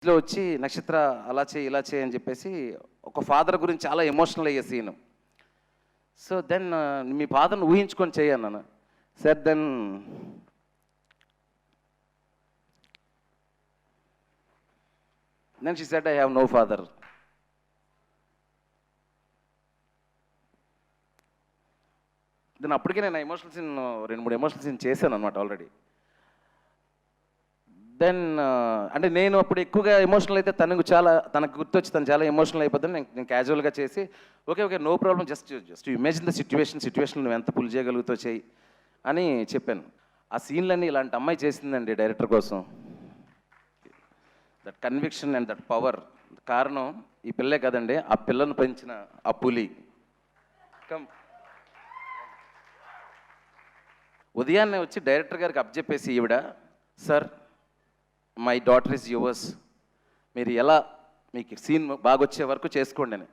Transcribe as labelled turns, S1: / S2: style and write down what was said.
S1: ఇంట్లో వచ్చి నక్షత్ర అలా చేయి ఇలా చేయి అని చెప్పేసి ఒక ఫాదర్ గురించి చాలా ఎమోషనల్ అయ్యే సీన్. సో దెన్ మీ ఫాదర్ని ఊహించుకొని చేయన్నాను sir. Then she said I have no father. Then అప్పటికే నేను ఎమోషనల్ సీన్ 2-3 ఎమోషనల్ సీన్ చేశాను అనమాట ఆల్రెడీ. దెన్ అంటే నేను అప్పుడు ఎక్కువగా ఎమోషనల్ అయితే తనకు గుర్తొచ్చి తను చాలా ఎమోషనల్ అయిపోద్దని నేను క్యాజువల్గా చేసి okay no problem, just imagine the situation నువ్వు ఎంత పుల్ చేయగలుగుతావు చేయి అని చెప్పాను. ఆ సీన్లన్నీ ఇలాంటి అమ్మాయి చేసిందండి డైరెక్టర్ కోసం. That conviction and that power కారణం ఈ పిల్లే కదండి, ఆ పిల్లను పెంచిన ఆ పులి. ఉదయాన్నే వచ్చి డైరెక్టర్ గారికి అప్పచెప్పేసి ఈవిడ, sir my daughter is yours, మీరు ఎలా మీకు సీన్ బాగా వచ్చే వరకు చేసుకోండి అని.